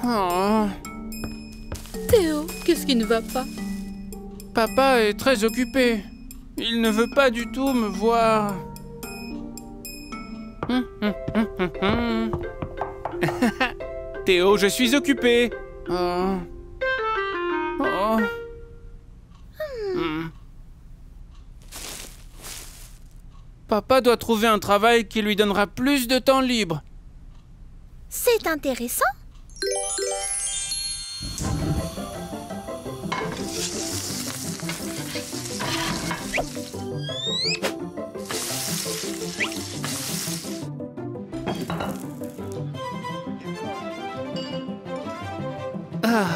Oh. Théo, qu'est-ce qui ne va pas? Papa est très occupé. Il ne veut pas du tout me voir. Théo, je suis occupé. Oh. Oh. Papa doit trouver un travail qui lui donnera plus de temps libre. C'est intéressant. Ah.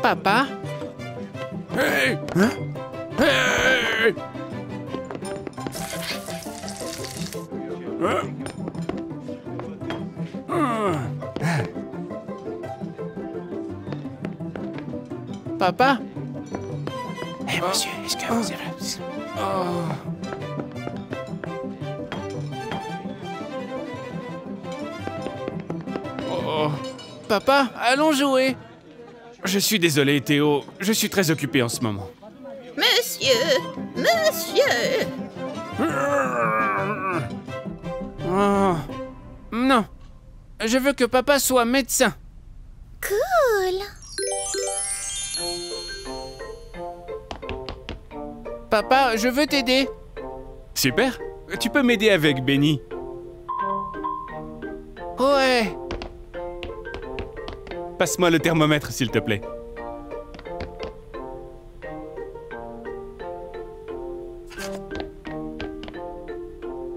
Papa? Hey! Hein? Hey! Papa? Eh, monsieur, est-ce que vous avez... Papa, allons jouer. Je suis désolé, Théo. Je suis très occupé en ce moment. Monsieur, monsieur. Oh. Non. Je veux que papa soit médecin. Cool. Papa, je veux t'aider. Super. Tu peux m'aider avec Benny. Ouais. Passe-moi le thermomètre, s'il te plaît.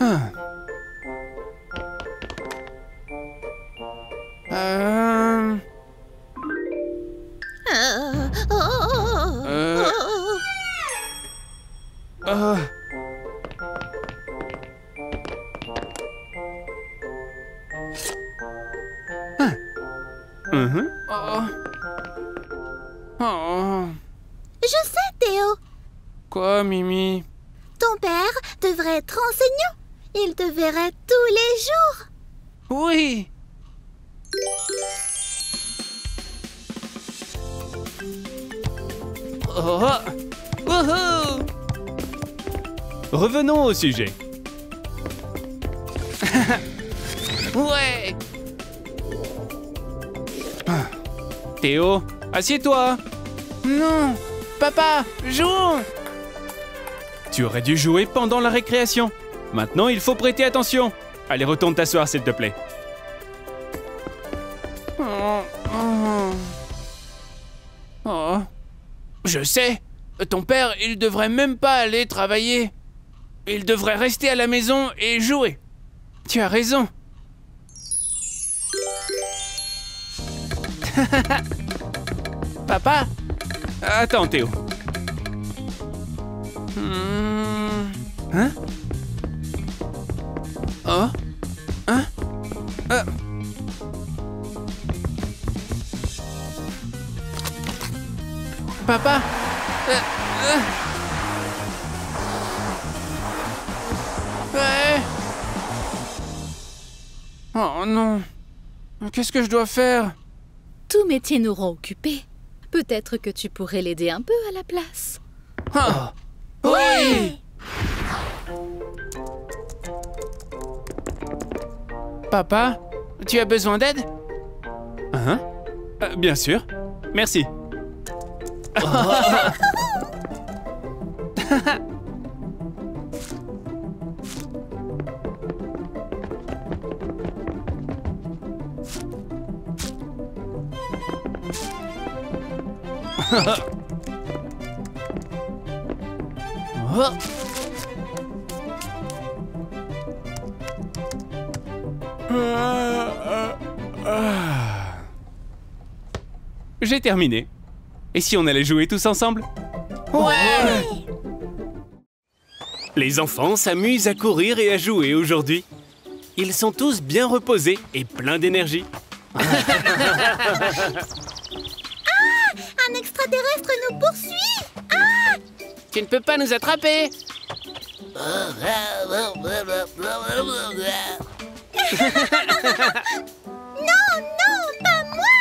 Ah. Je sais, Théo. Quoi, Mimi? Ton père devrait être enseignant. Il te verrait tous les jours. Oui. Oh. Wouhou. Revenons au sujet. Ouais. Théo, assieds-toi. Non. Papa, jouons. Tu aurais dû jouer pendant la récréation. Maintenant, il faut prêter attention. Allez, retourne t'asseoir, s'il te plaît. Oh. Je sais. Ton père, il devrait même pas aller travailler. Il devrait rester à la maison et jouer. Tu as raison. Papa? Attends, Théo. Hein? Oh? Hein? Papa? Ouais. Oh non. Qu'est-ce que je dois faire? Tout métier nous rend occupés. Peut-être que tu pourrais l'aider un peu à la place. Ah. Oui! Papa, tu as besoin d'aide? Hein? Bien sûr. Merci. Oh. J'ai terminé. Et si on allait jouer tous ensemble? Ouais! Les enfants s'amusent à courir et à jouer aujourd'hui. Ils sont tous bien reposés et pleins d'énergie. Un extraterrestre nous poursuit. Tu ne peux pas nous attraper! Non, non, pas moi.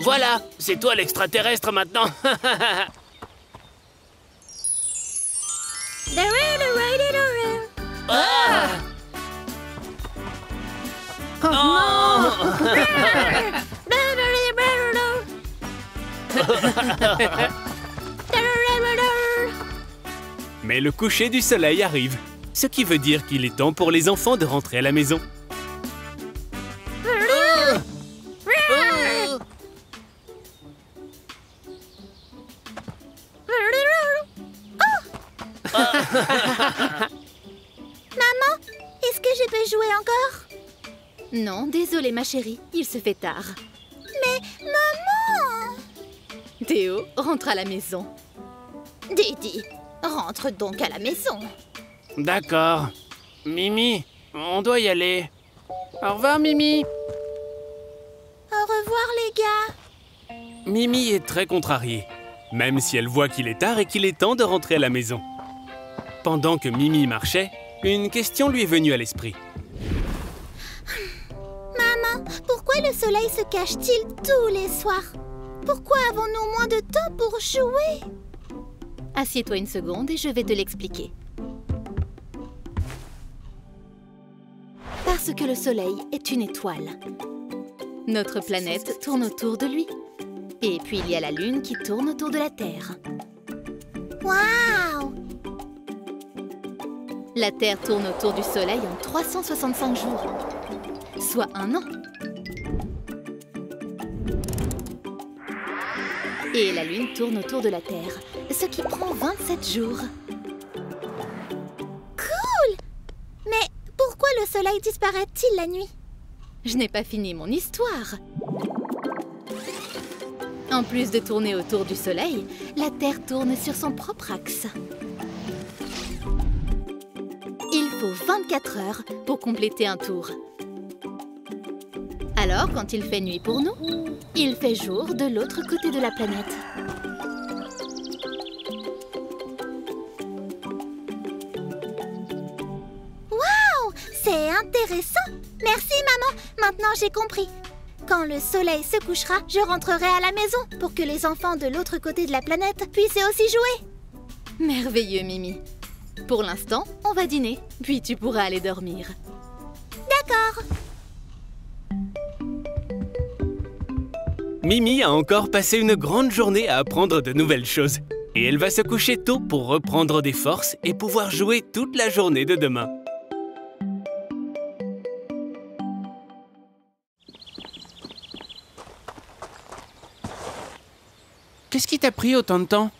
Voilà, c'est toi l'extraterrestre maintenant. Ah. Mais le coucher du soleil arrive, ce qui veut dire qu'il est temps pour les enfants de rentrer à la maison. Maman, est-ce que je peux jouer encore? Non, désolée ma chérie, il se fait tard. Mais maman! Théo, rentre à la maison. Didi, rentre donc à la maison. D'accord. Mimi, on doit y aller. Au revoir, Mimi. Au revoir les gars. Mimi est très contrariée, même si elle voit qu'il est tard et qu'il est temps de rentrer à la maison. Pendant que Mimi marchait, une question lui est venue à l'esprit. Maman, pourquoi le soleil se cache-t-il tous les soirs? Pourquoi avons-nous moins de temps pour jouer? Assieds-toi une seconde et je vais te l'expliquer. Parce que le soleil est une étoile. Notre planète tourne autour de lui. Et puis il y a la lune qui tourne autour de la Terre. Waouh! La Terre tourne autour du soleil en 365 jours, soit un an. Et la lune tourne autour de la Terre, ce qui prend 27 jours. Cool! Mais pourquoi le soleil disparaît-il la nuit? Je n'ai pas fini mon histoire. En plus de tourner autour du soleil, la Terre tourne sur son propre axe. Il faut 24 heures pour compléter un tour. Alors, quand il fait nuit pour nous, il fait jour de l'autre côté de la planète. Waouh! C'est intéressant! Merci maman! Maintenant j'ai compris. Quand le soleil se couchera, je rentrerai à la maison pour que les enfants de l'autre côté de la planète puissent aussi jouer. Merveilleux, Mimi. Pour l'instant, on va dîner, puis tu pourras aller dormir. D'accord. Mimi a encore passé une grande journée à apprendre de nouvelles choses. Et elle va se coucher tôt pour reprendre des forces et pouvoir jouer toute la journée de demain. Qu'est-ce qui t'a pris autant de temps?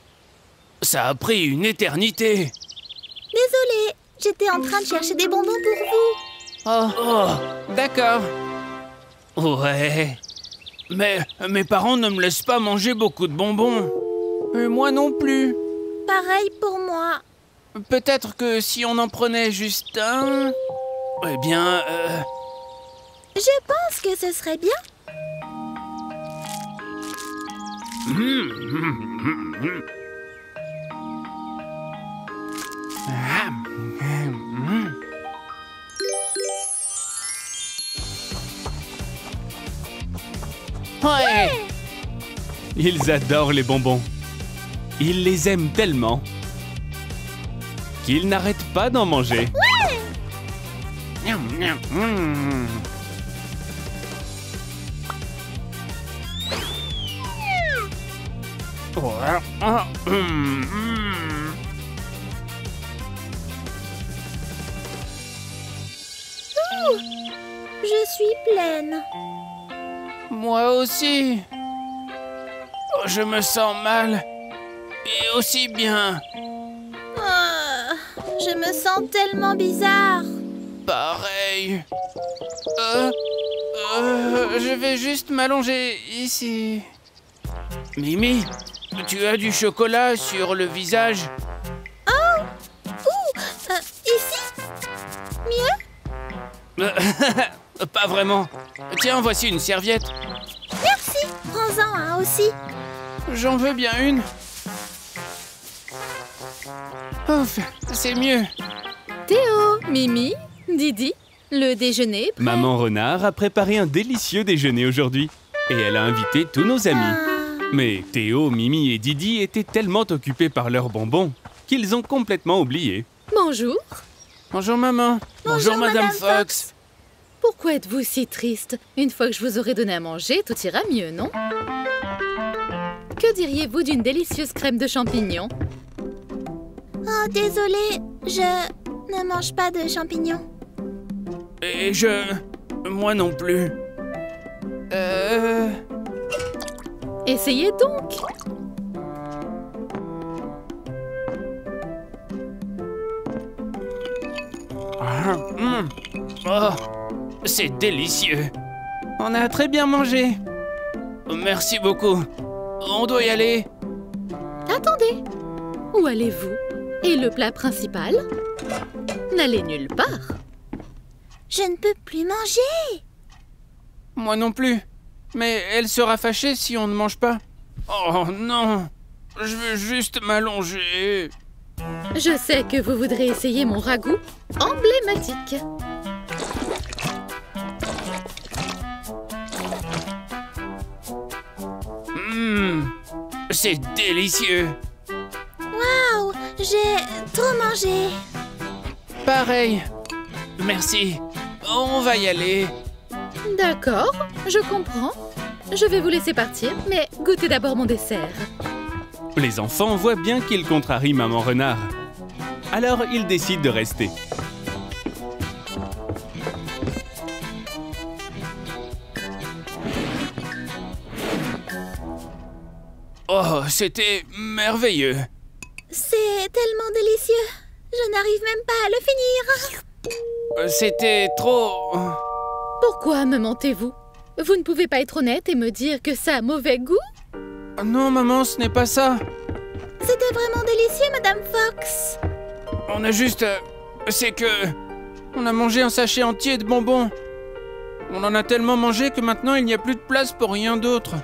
Ça a pris une éternité. Désolée, j'étais en train de chercher des bonbons pour vous. Oh, d'accord. Ouais. Mais mes parents ne me laissent pas manger beaucoup de bonbons. Et moi non plus. Pareil pour moi. Peut-être que si on en prenait juste un... Eh bien... Je pense que ce serait bien. Ouais. Ils adorent les bonbons. Ils les aiment tellement qu'ils n'arrêtent pas d'en manger. Miam, miam, mm. Ouais, ah, Je suis pleine. Moi aussi. Oh, je me sens mal. Et aussi bien. Ah, je me sens tellement bizarre. Pareil. Je vais juste m'allonger ici. Mimi, tu as du chocolat sur le visage. Ici? Mieux? Pas vraiment. Tiens, voici une serviette. Merci. Prends Prends-en un aussi. J'en veux bien une. Ouf, c'est mieux. Théo, Mimi, Didi, le déjeuner est prêt. Maman Renard a préparé un délicieux déjeuner aujourd'hui. Et elle a invité tous nos amis. Mais Théo, Mimi et Didi étaient tellement occupés par leurs bonbons qu'ils ont complètement oublié. Bonjour. Bonjour maman. Bonjour, Madame Fox. Pourquoi êtes-vous si triste? Une fois que je vous aurai donné à manger, tout ira mieux, non? Que diriez-vous d'une délicieuse crème de champignons? Oh, désolée, je ne mange pas de champignons. Et moi non plus. Essayez donc. Oh, c'est délicieux. On a très bien mangé. Merci beaucoup. On doit y aller. Attendez. Où allez-vous? Et le plat principal? N'allez nulle part. Je ne peux plus manger. Moi non plus. Mais elle sera fâchée si on ne mange pas. Oh non. Je veux juste m'allonger. Je sais que vous voudrez essayer mon ragoût emblématique. C'est délicieux. Waouh, j'ai trop mangé. Pareil. Merci. On va y aller. D'accord, je comprends. Je vais vous laisser partir, mais goûtez d'abord mon dessert. Les enfants voient bien qu'ils contrarient Maman Renard. Alors ils décident de rester. Oh, c'était merveilleux. C'est tellement délicieux. Je n'arrive même pas à le finir. C'était trop... Pourquoi me mentez-vous? Vous ne pouvez pas être honnête et me dire que ça a mauvais goût? Non, maman, ce n'est pas ça. C'était vraiment délicieux, Madame Fox. On a juste... c'est que... on a mangé un sachet entier de bonbons. On en a tellement mangé que maintenant il n'y a plus de place pour rien d'autre.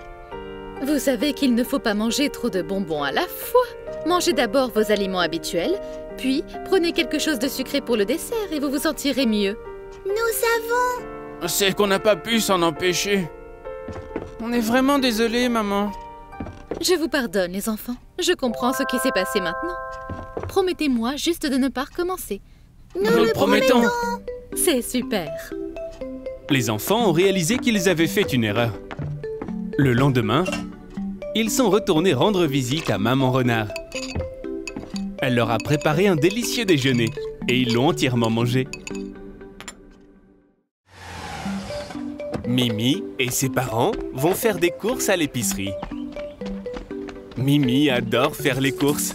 Vous savez qu'il ne faut pas manger trop de bonbons à la fois. Mangez d'abord vos aliments habituels, puis prenez quelque chose de sucré pour le dessert et vous vous sentirez mieux. Nous savons. C'est qu'on n'a pas pu s'en empêcher. On est vraiment désolé, maman. Je vous pardonne, les enfants. Je comprends ce qui s'est passé maintenant. Promettez-moi juste de ne pas recommencer. Nous le promettons. C'est super. Les enfants ont réalisé qu'ils avaient fait une erreur. Le lendemain, ils sont retournés rendre visite à Maman Renard. Elle leur a préparé un délicieux déjeuner et ils l'ont entièrement mangé. Mimi et ses parents vont faire des courses à l'épicerie. Mimi adore faire les courses.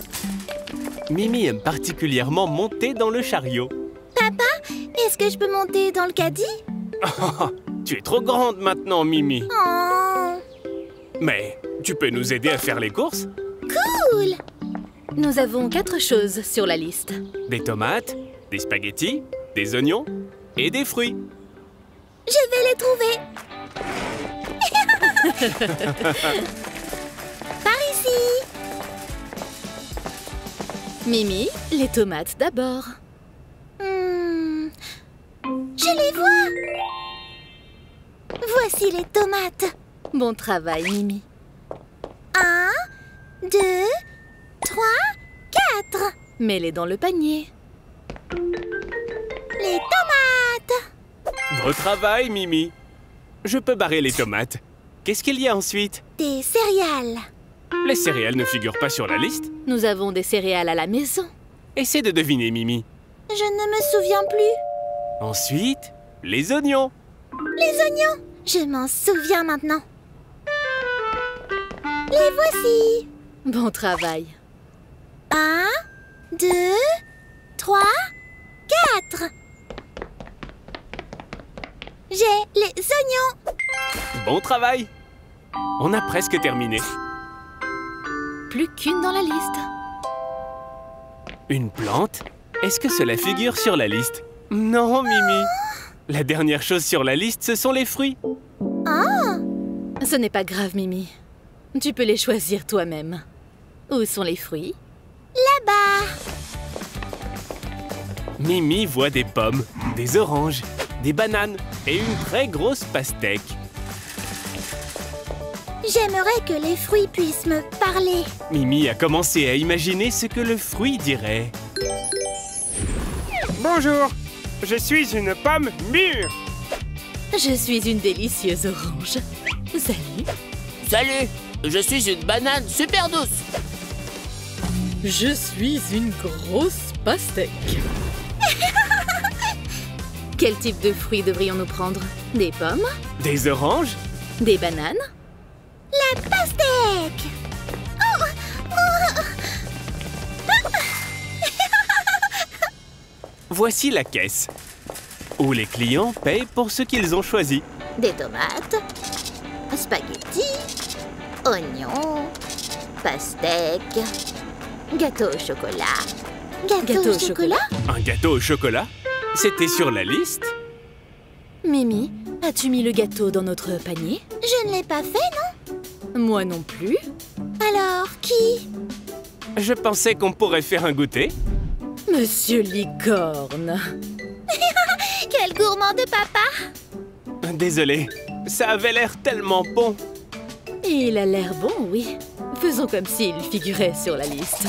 Mimi aime particulièrement monter dans le chariot. Papa, est-ce que je peux monter dans le caddie? Oh, tu es trop grande maintenant, Mimi. Oh, Mais tu peux nous aider à faire les courses? cool. Nous avons 4 choses sur la liste. Des tomates, des spaghettis, des oignons et des fruits. Je vais les trouver. Par ici. Mimi, les tomates d'abord. Je les vois. Voici les tomates. Bon travail, Mimi. 1, 2, 3, 4. Mets-les dans le panier. Les tomates. Beau travail, Mimi. Je peux barrer les tomates. Qu'est-ce qu'il y a ensuite? Des céréales. Les céréales ne figurent pas sur la liste. Nous avons des céréales à la maison. Essaie de deviner, Mimi. Je ne me souviens plus. Ensuite, les oignons. Les oignons. Je m'en souviens maintenant. Les voici. Bon travail. 1, 2, 3, 4. J'ai les oignons. Bon travail. On a presque terminé. Plus qu'une dans la liste. Une plante? Est-ce que cela figure sur la liste? Non, Mimi. La dernière chose sur la liste, ce sont les fruits. Ah, Ce n'est pas grave, Mimi. Tu peux les choisir toi-même. Où sont les fruits? Là-bas. Mimi voit des pommes, des oranges, des bananes et une très grosse pastèque. J'aimerais que les fruits puissent me parler. Mimi a commencé à imaginer ce que le fruit dirait. Bonjour, je suis une pomme mûre. Je suis une délicieuse orange. Salut. Salut, je suis une banane super douce. Je suis une grosse pastèque. Quel type de fruits devrions-nous prendre? Des pommes? Des oranges? Des bananes? La pastèque. Voici la caisse, où les clients payent pour ce qu'ils ont choisi. Des tomates, spaghettis, oignons, pastèques, gâteau au chocolat. Gâteau au chocolat? Un gâteau au chocolat? C'était sur la liste? Mimi, as-tu mis le gâteau dans notre panier? Je ne l'ai pas fait, non? Moi non plus. Alors, qui? Je pensais qu'on pourrait faire un goûter. Monsieur Licorne. Quel gourmand de papa! Désolé, ça avait l'air tellement bon. Il a l'air bon, oui. Faisons comme s'il figurait sur la liste.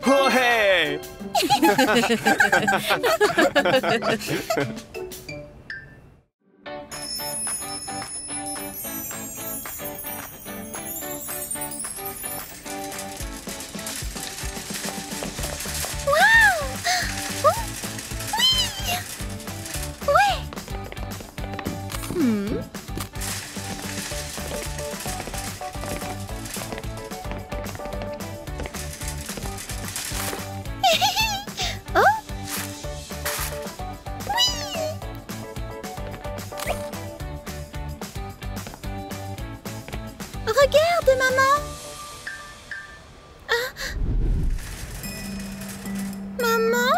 Oh hey! Regarde, maman! Maman?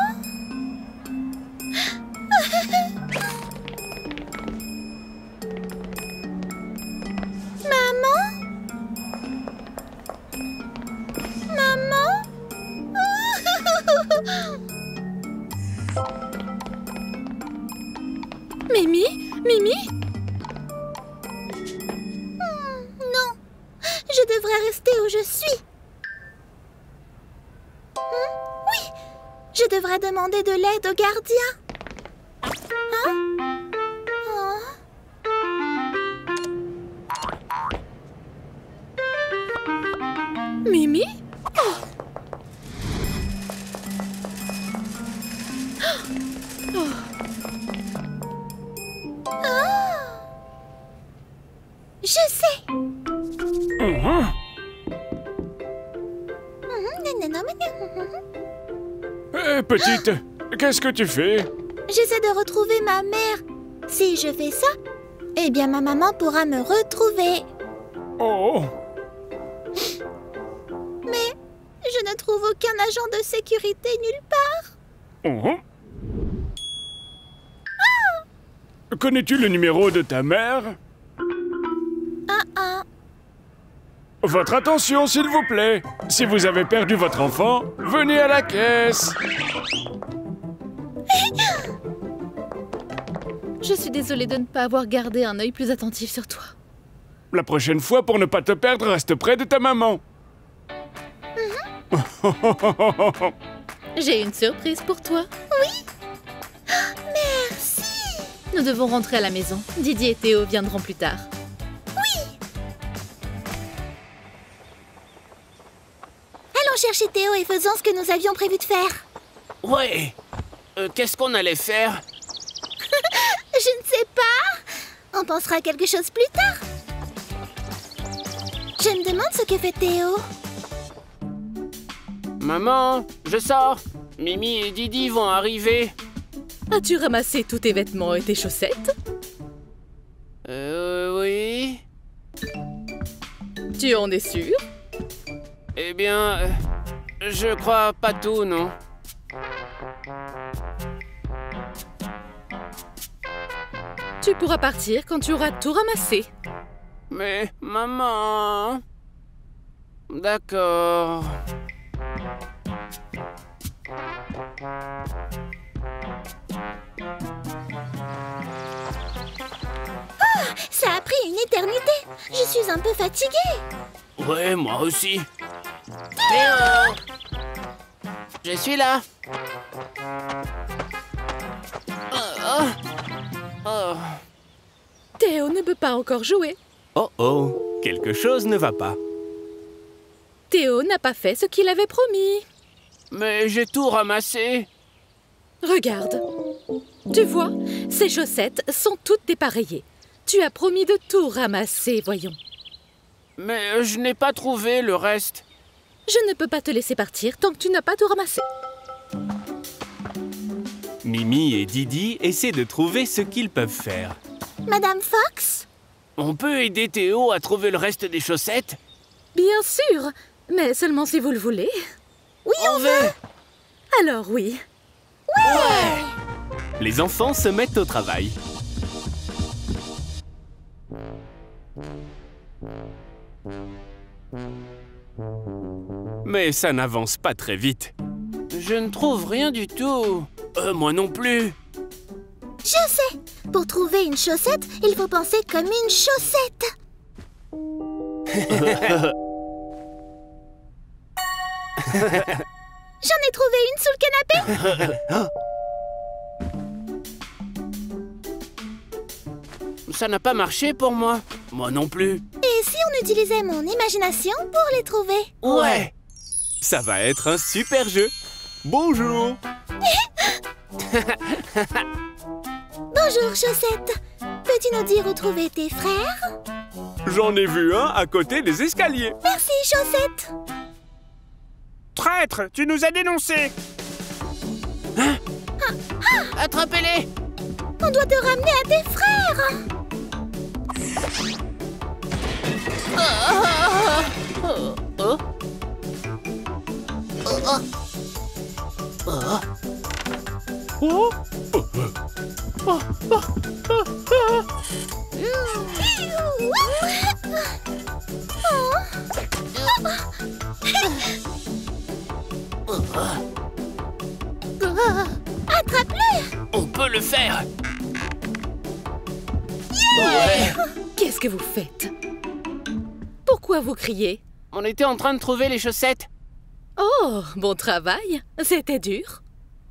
Maman? Mimi? Mimi? Non, je devrais rester où je suis. Oui, je devrais demander de l'aide au gardien. Hein? Mimi? Je sais. Hé, petite, qu'est-ce que tu fais? J'essaie de retrouver ma mère. Si je fais ça, eh bien ma maman pourra me retrouver. Oh, Mais je ne trouve aucun agent de sécurité nulle part. oh. Connais-tu le numéro de ta mère? Votre attention, s'il vous plaît. Si vous avez perdu votre enfant, venez à la caisse. Je suis désolée de ne pas avoir gardé un œil plus attentif sur toi. La prochaine fois, pour ne pas te perdre, reste près de ta maman. J'ai une surprise pour toi. Merci. Nous devons rentrer à la maison. Didier et Théo viendront plus tard. Allons chercher Théo et faisons ce que nous avions prévu de faire. Ouais. Qu'est-ce qu'on allait faire? Je ne sais pas. On pensera à quelque chose plus tard. Je me demande ce que fait Théo. Maman, je sors. Mimi et Didi vont arriver. As-tu ramassé tous tes vêtements et tes chaussettes? Oui. Tu en es sûr? Eh bien, je crois pas tout, non. Tu pourras partir quand tu auras tout ramassé. Mais maman... D'accord. Ça a pris une éternité. Je suis un peu fatiguée. Ouais, moi aussi. Théo! Je suis là. Oh. Théo ne peut pas encore jouer. Oh oh, quelque chose ne va pas. Théo n'a pas fait ce qu'il avait promis. Mais j'ai tout ramassé. Regarde. Tu vois, ces chaussettes sont toutes dépareillées. Tu as promis de tout ramasser, voyons. Mais je n'ai pas trouvé le reste. Je ne peux pas te laisser partir tant que tu n'as pas tout ramassé. Mimi et Didi essaient de trouver ce qu'ils peuvent faire. Madame Fox? On peut aider Théo à trouver le reste des chaussettes? Bien sûr, mais seulement si vous le voulez. Oui, on veut. Alors oui. Ouais. Les enfants se mettent au travail. Mais ça n'avance pas très vite. Je ne trouve rien du tout. Moi non plus. Je sais. Pour trouver une chaussette, il faut penser comme une chaussette. J'en ai trouvé une sous le canapé. Ça n'a pas marché pour moi. Moi non plus. Et si on utilisait mon imagination pour les trouver? Ouais. Ça va être un super jeu. Bonjour. Bonjour, chaussette. Peux-tu nous dire où trouver tes frères? J'en ai vu un à côté des escaliers. Merci, chaussette. Traître, tu nous as dénoncés. Attrapez-les. On doit te ramener à tes frères. Attrape-le. On peut le faire. Qu'est-ce que vous faites? Pourquoi vous criez? On était en train de trouver les chaussettes. Oh, bon travail. C'était dur.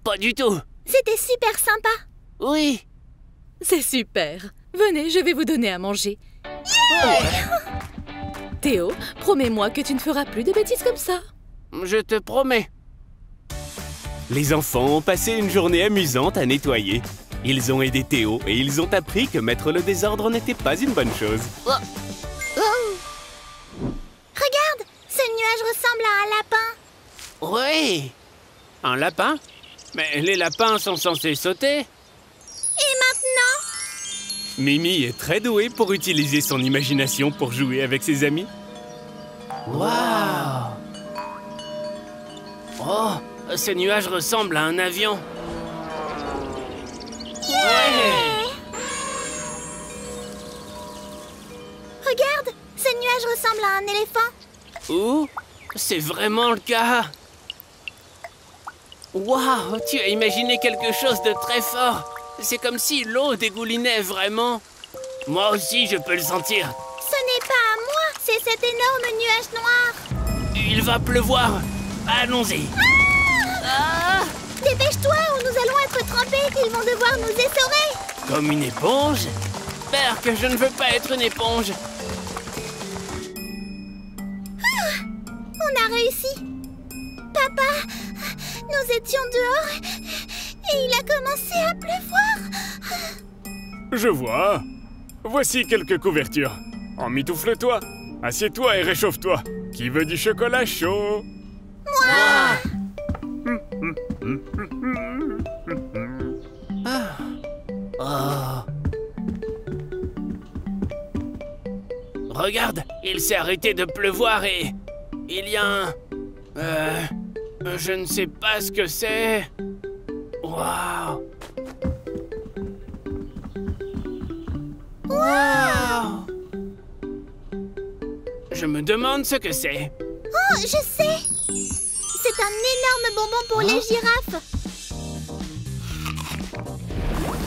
Pas du tout. C'était super sympa. Oui. C'est super. Venez, je vais vous donner à manger. Théo, promets-moi que tu ne feras plus de bêtises comme ça. Je te promets. Les enfants ont passé une journée amusante à nettoyer. Ils ont aidé Théo et ils ont appris que mettre le désordre n'était pas une bonne chose. Regarde, ce nuage ressemble à un lapin. Oui. Un lapin? Mais les lapins sont censés sauter. Et maintenant? Mimi est très douée pour utiliser son imagination pour jouer avec ses amis. Waouh! Oh, ce nuage ressemble à un avion. Ouais! Regarde, ce nuage ressemble à un éléphant. Ouh, c'est vraiment le cas. Waouh, tu as imaginé quelque chose de très fort. C'est comme si l'eau dégoulinait vraiment. Moi aussi, je peux le sentir. Ce n'est pas à moi, c'est cet énorme nuage noir. Il va pleuvoir. Allons-y. Ah! Dépêche-toi ou nous allons être trempés. Ils vont devoir nous essorer. Comme une éponge? J'espère que je ne veux pas être une éponge. On a réussi. Papa, nous étions dehors et il a commencé à pleuvoir. Je vois. Voici quelques couvertures. Emmitoufle-toi. Assieds-toi et réchauffe-toi. Qui veut du chocolat chaud? Regarde, il s'est arrêté de pleuvoir et... il y a un... je ne sais pas ce que c'est. Waouh! Waouh! Je me demande ce que c'est. Oh, je sais! C'est un énorme bonbon pour les girafes.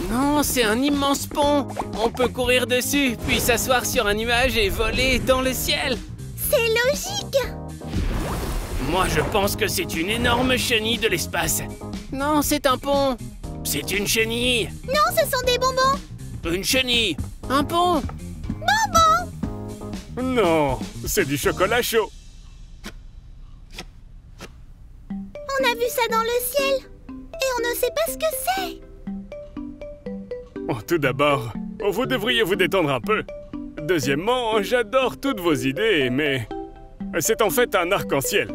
Non, c'est un immense pont. On peut courir dessus, puis s'asseoir sur un nuage et voler dans le ciel. C'est logique! Moi, je pense que c'est une énorme chenille de l'espace. Non, c'est un pont. C'est une chenille. Non, ce sont des bonbons. Une chenille. Un pont. Non, c'est du chocolat chaud. On a vu ça dans le ciel. Et on ne sait pas ce que c'est. Oh, tout d'abord, vous devriez vous détendre un peu. Deuxièmement, j'adore toutes vos idées, mais c'est en fait un arc-en-ciel.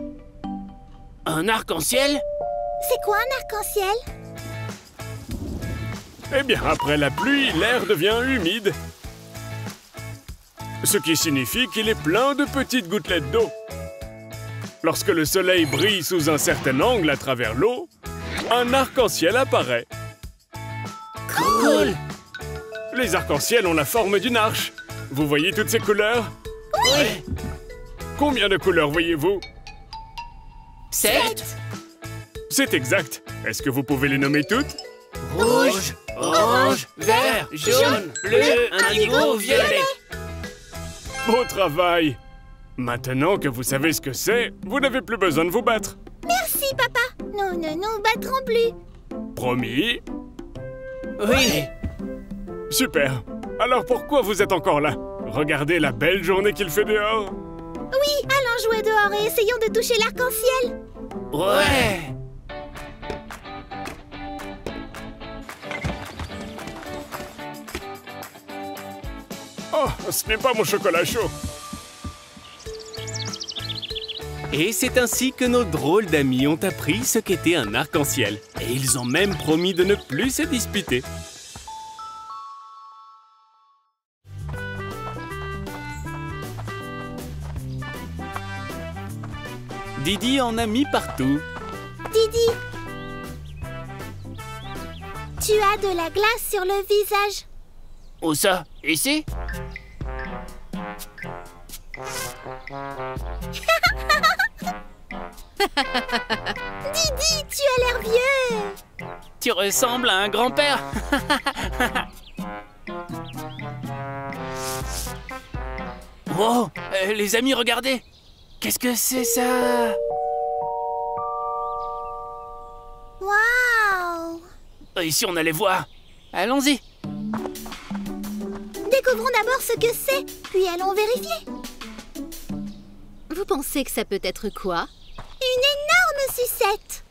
Un arc-en-ciel? C'est quoi un arc-en-ciel? Eh bien, après la pluie, l'air devient humide. Ce qui signifie qu'il est plein de petites gouttelettes d'eau. Lorsque le soleil brille sous un certain angle à travers l'eau, un arc-en-ciel apparaît. Cool! Les arcs-en-ciel ont la forme d'une arche. Vous voyez toutes ces couleurs? Oui! Combien de couleurs voyez-vous? 7. C'est exact. Est-ce que vous pouvez les nommer toutes? Rouge, orange, vert, jaune, bleu, indigo, violet. Beau travail! Maintenant que vous savez ce que c'est, vous n'avez plus besoin de vous battre. Merci, papa. Nous ne nous battrons plus. Promis? Oui! Super! Alors pourquoi vous êtes encore là? Regardez la belle journée qu'il fait dehors! Oui, allons jouer dehors et essayons de toucher l'arc-en-ciel. Ouais! Oh, ce n'est pas mon chocolat chaud! Et c'est ainsi que nos drôles d'amis ont appris ce qu'était un arc-en-ciel. Et ils ont même promis de ne plus se disputer. Didi en a mis partout. Didi, tu as de la glace sur le visage. Où ça? Ici? Didi, tu as l'air vieux. Tu ressembles à un grand-père. Wow! Les amis, regardez! Qu'est-ce que c'est ça? Waouh! Ici, on allait voir. Allons-y. Découvrons d'abord ce que c'est, puis allons vérifier. Vous pensez que ça peut être quoi? Une énorme sucette.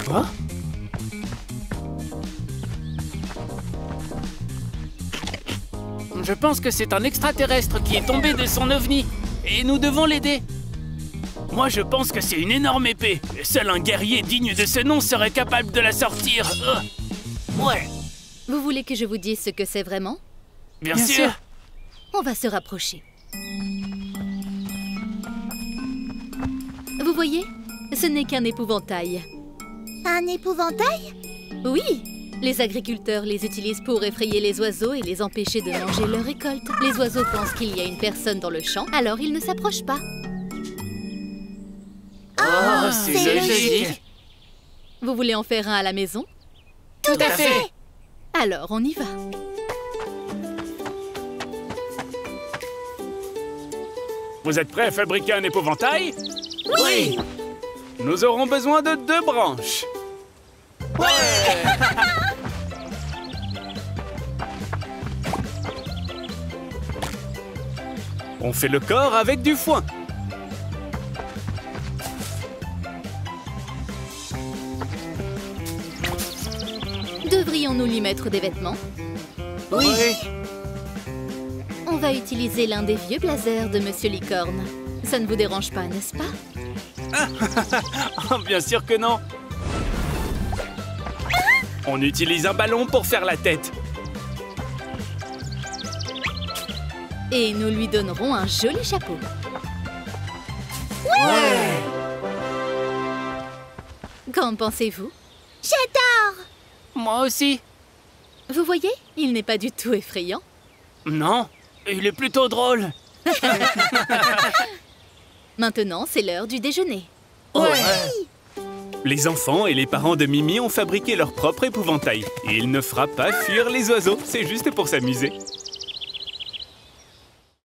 Quoi? Je pense que c'est un extraterrestre qui est tombé de son ovni. Et nous devons l'aider. Moi, je pense que c'est une énorme épée. Seul un guerrier digne de ce nom serait capable de la sortir. Ouais. Vous voulez que je vous dise ce que c'est vraiment? Bien sûr. On va se rapprocher. Vous voyez? Ce n'est qu'un épouvantail. Un épouvantail? Oui! Les agriculteurs les utilisent pour effrayer les oiseaux et les empêcher de manger leur récolte. Les oiseaux pensent qu'il y a une personne dans le champ, alors ils ne s'approchent pas. Oh, c'est logique. Vous voulez en faire un à la maison? Tout à fait. Alors, on y va. Vous êtes prêts à fabriquer un épouvantail? Oui. Nous aurons besoin de 2 branches. Ouais. On fait le corps avec du foin. Devrions-nous lui mettre des vêtements? Oui. On va utiliser l'un des vieux blazers de Monsieur Licorne. Ça ne vous dérange pas, n'est-ce pas? Oh, bien sûr que non. On utilise un ballon pour faire la tête. Et nous lui donnerons un joli chapeau. Ouais. Qu'en pensez-vous? J'adore! Moi aussi. Vous voyez, il n'est pas du tout effrayant. Non, il est plutôt drôle. Maintenant, c'est l'heure du déjeuner. Les enfants et les parents de Mimi ont fabriqué leur propre épouvantail. Et il ne fera pas fuir les oiseaux, c'est juste pour s'amuser.